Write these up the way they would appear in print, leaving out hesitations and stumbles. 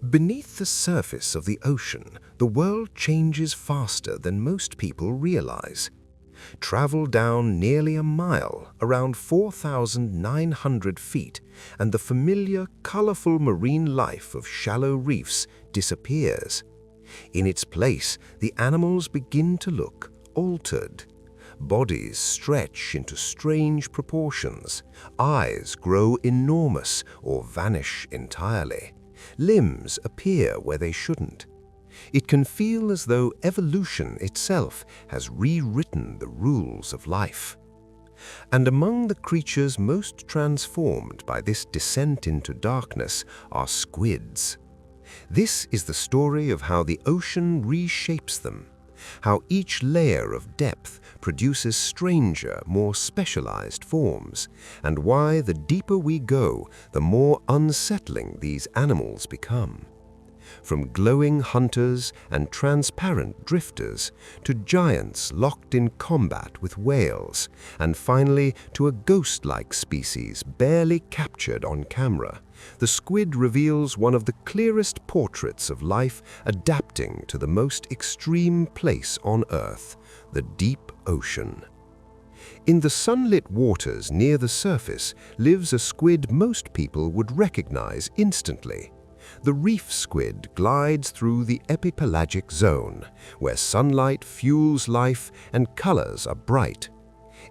Beneath the surface of the ocean, the world changes faster than most people realize. Travel down nearly a mile, around 4,900 feet, and the familiar, colorful marine life of shallow reefs disappears. In its place, the animals begin to look altered. Bodies stretch into strange proportions, eyes grow enormous or vanish entirely. Limbs appear where they shouldn't. It can feel as though evolution itself has rewritten the rules of life. And among the creatures most transformed by this descent into darkness are squids. This is the story of how the ocean reshapes them, how each layer of depth produces stranger, more specialized forms, and why the deeper we go, the more unsettling these animals become. From glowing hunters and transparent drifters to giants locked in combat with whales, and finally to a ghost-like species barely captured on camera, the squid reveals one of the clearest portraits of life adapting to the most extreme place on Earth, the deep ocean. In the sunlit waters near the surface lives a squid most people would recognize instantly. The reef squid glides through the epipelagic zone, where sunlight fuels life and colors are bright.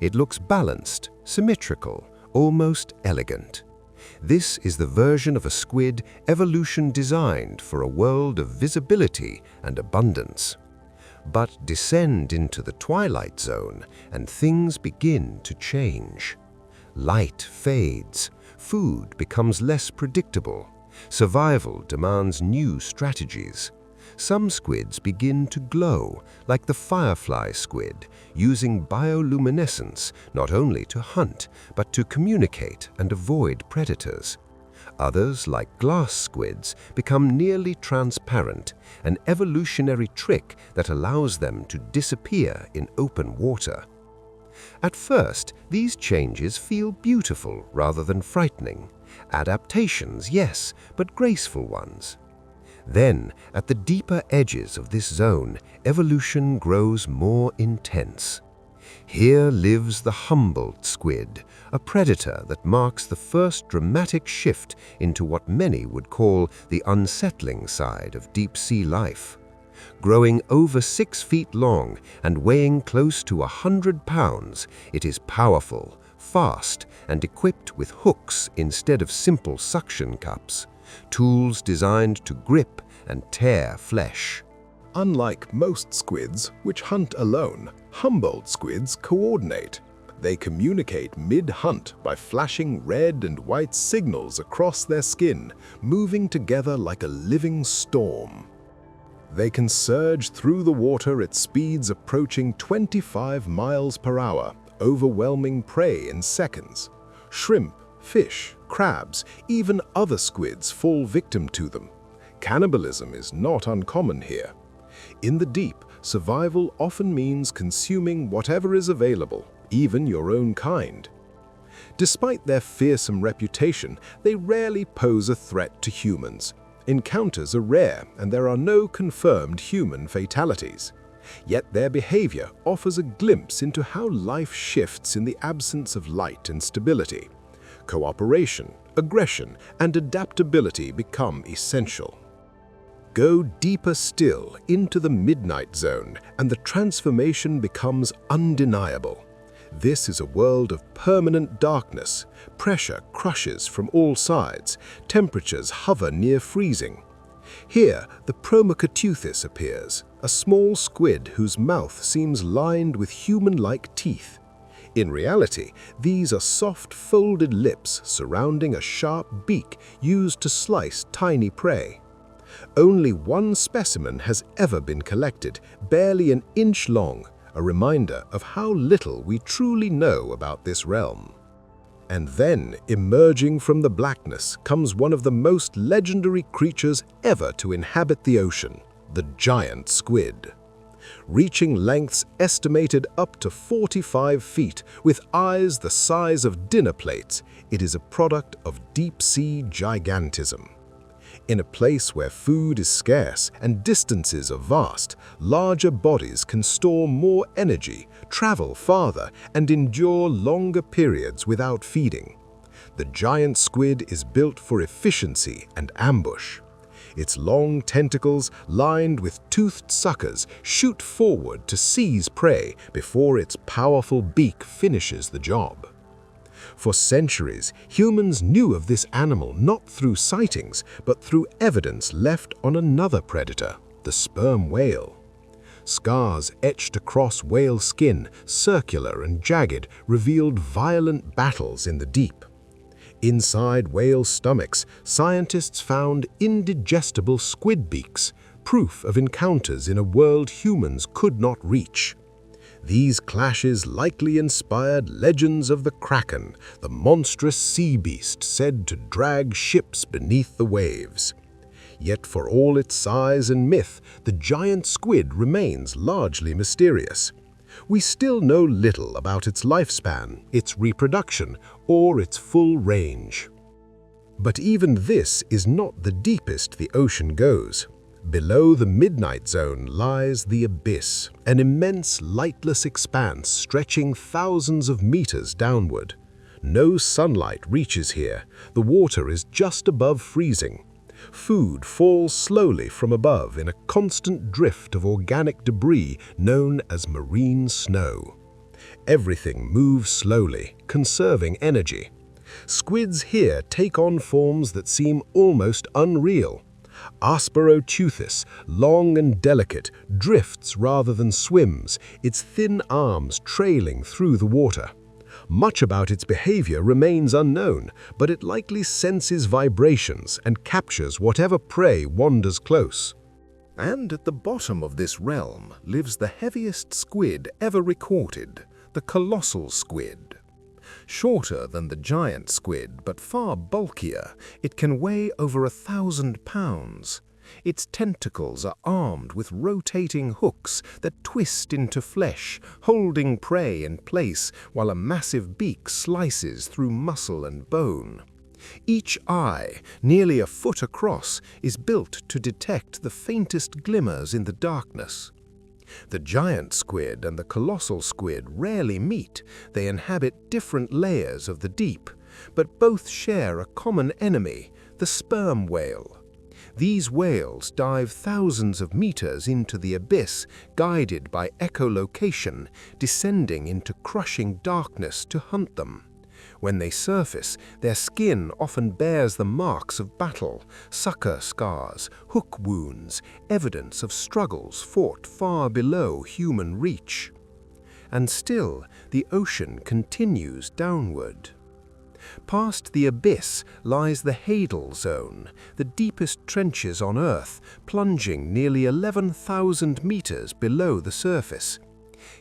It looks balanced, symmetrical, almost elegant. This is the version of a squid evolution designed for a world of visibility and abundance. But descend into the twilight zone and things begin to change. Light fades, food becomes less predictable. Survival demands new strategies. Some squids begin to glow, like the firefly squid, using bioluminescence not only to hunt, but to communicate and avoid predators. Others, like glass squids, become nearly transparent, an evolutionary trick that allows them to disappear in open water. At first, these changes feel beautiful rather than frightening. Adaptations, yes, but graceful ones. Then, at the deeper edges of this zone, evolution grows more intense. Here lives the Humboldt squid, a predator that marks the first dramatic shift into what many would call the unsettling side of deep-sea life. Growing over 6 feet long and weighing close to 100 pounds, it is powerful, fast, and equipped with hooks instead of simple suction cups, tools designed to grip and tear flesh. Unlike most squids, which hunt alone, Humboldt squids coordinate. They communicate mid-hunt by flashing red and white signals across their skin, moving together like a living storm. They can surge through the water at speeds approaching 25 miles per hour, overwhelming prey in seconds. Shrimp, fish, crabs, even other squids fall victim to them. Cannibalism is not uncommon here. In the deep, survival often means consuming whatever is available, even your own kind. Despite their fearsome reputation, they rarely pose a threat to humans. Encounters are rare, and there are no confirmed human fatalities. Yet their behavior offers a glimpse into how life shifts in the absence of light and stability. Cooperation, aggression, and adaptability become essential. Go deeper still into the midnight zone, and the transformation becomes undeniable. This is a world of permanent darkness. Pressure crushes from all sides. Temperatures hover near freezing. Here, the Promachoteuthis appears, a small squid whose mouth seems lined with human-like teeth. In reality, these are soft, folded lips surrounding a sharp beak used to slice tiny prey. Only one specimen has ever been collected, barely an inch long, a reminder of how little we truly know about this realm. And then, emerging from the blackness, comes one of the most legendary creatures ever to inhabit the ocean, the giant squid. Reaching lengths estimated up to 45 feet, with eyes the size of dinner plates, it is a product of deep-sea gigantism. In a place where food is scarce and distances are vast, larger bodies can store more energy, travel farther, and endure longer periods without feeding. The giant squid is built for efficiency and ambush. Its long tentacles, lined with toothed suckers, shoot forward to seize prey before its powerful beak finishes the job. For centuries, humans knew of this animal not through sightings, but through evidence left on another predator, the sperm whale. Scars etched across whale skin, circular and jagged, revealed violent battles in the deep. Inside whale stomachs, scientists found indigestible squid beaks, proof of encounters in a world humans could not reach. These clashes likely inspired legends of the kraken, the monstrous sea beast said to drag ships beneath the waves. Yet for all its size and myth, the giant squid remains largely mysterious. We still know little about its lifespan, its reproduction, or its full range. But even this is not the deepest the ocean goes. Below the midnight zone lies the abyss, an immense lightless expanse stretching thousands of meters downward. No sunlight reaches here, the water is just above freezing. Food falls slowly from above in a constant drift of organic debris known as marine snow. Everything moves slowly, conserving energy. Squids here take on forms that seem almost unreal. Asperoteuthis, long and delicate, drifts rather than swims, its thin arms trailing through the water. Much about its behavior remains unknown, but it likely senses vibrations and captures whatever prey wanders close. And at the bottom of this realm lives the heaviest squid ever recorded, the colossal squid. Shorter than the giant squid, but far bulkier, it can weigh over 1,000 pounds. Its tentacles are armed with rotating hooks that twist into flesh, holding prey in place while a massive beak slices through muscle and bone. Each eye, nearly a foot across, is built to detect the faintest glimmers in the darkness. The giant squid and the colossal squid rarely meet. They inhabit different layers of the deep, but both share a common enemy, the sperm whale. These whales dive thousands of meters into the abyss, guided by echolocation, descending into crushing darkness to hunt them. When they surface, their skin often bears the marks of battle, sucker scars, hook wounds, evidence of struggles fought far below human reach. And still, the ocean continues downward. Past the abyss lies the hadal zone, the deepest trenches on Earth, plunging nearly 11,000 meters below the surface.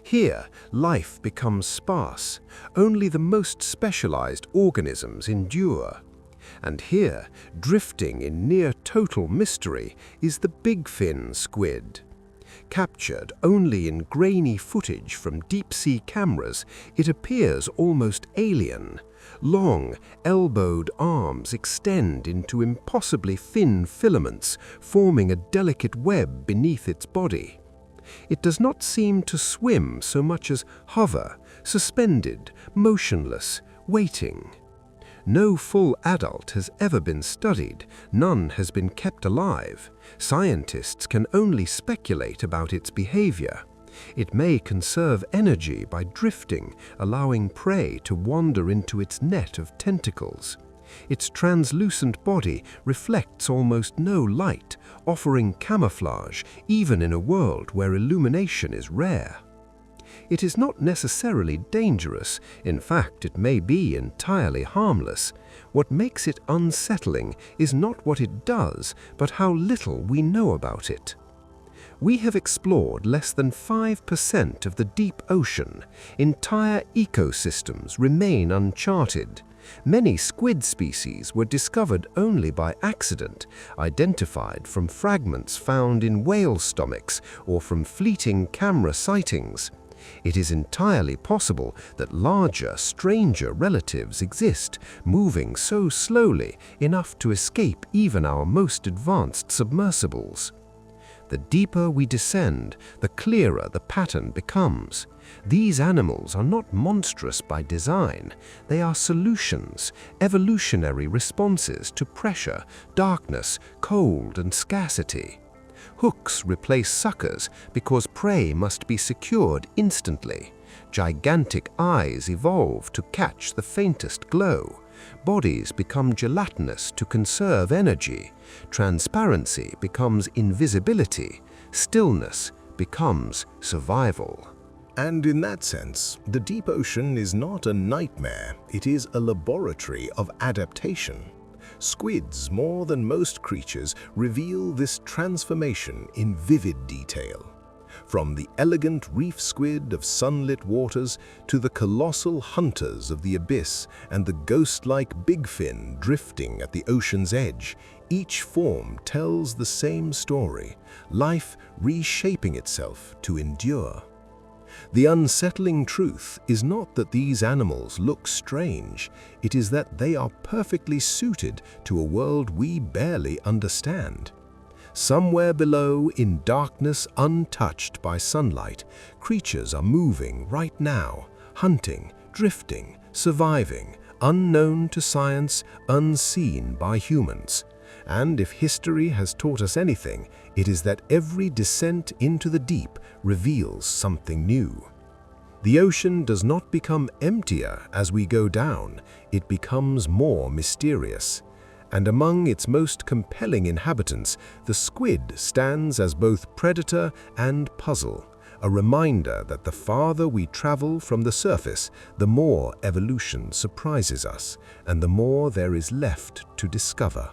Here, life becomes sparse. Only the most specialized organisms endure. And here, drifting in near-total mystery, is the bigfin squid. Captured only in grainy footage from deep-sea cameras, it appears almost alien. Long, elbowed arms extend into impossibly thin filaments, forming a delicate web beneath its body. It does not seem to swim so much as hover, suspended, motionless, waiting. No full adult has ever been studied, none has been kept alive. Scientists can only speculate about its behavior. It may conserve energy by drifting, allowing prey to wander into its net of tentacles. Its translucent body reflects almost no light, offering camouflage even in a world where illumination is rare. It is not necessarily dangerous. In fact, it may be entirely harmless. What makes it unsettling is not what it does, but how little we know about it. We have explored less than 5% of the deep ocean. Entire ecosystems remain uncharted. Many squid species were discovered only by accident, identified from fragments found in whale stomachs or from fleeting camera sightings. It is entirely possible that larger, stranger relatives exist, moving so slowly enough to escape even our most advanced submersibles. The deeper we descend, the clearer the pattern becomes. These animals are not monstrous by design. They are solutions, evolutionary responses to pressure, darkness, cold, and scarcity. Hooks replace suckers because prey must be secured instantly. Gigantic eyes evolve to catch the faintest glow. Bodies become gelatinous to conserve energy. Transparency becomes invisibility. Stillness becomes survival. And in that sense, the deep ocean is not a nightmare, it is a laboratory of adaptation. Squids, more than most creatures, reveal this transformation in vivid detail. From the elegant reef squid of sunlit waters to the colossal hunters of the abyss and the ghost-like bigfin drifting at the ocean's edge, each form tells the same story, life reshaping itself to endure. The unsettling truth is not that these animals look strange, it is that they are perfectly suited to a world we barely understand. Somewhere below, in darkness untouched by sunlight, creatures are moving right now, hunting, drifting, surviving, unknown to science, unseen by humans. And if history has taught us anything, it is that every descent into the deep reveals something new. The ocean does not become emptier as we go down, it becomes more mysterious. And among its most compelling inhabitants, the squid stands as both predator and puzzle, a reminder that the farther we travel from the surface, the more evolution surprises us, and the more there is left to discover.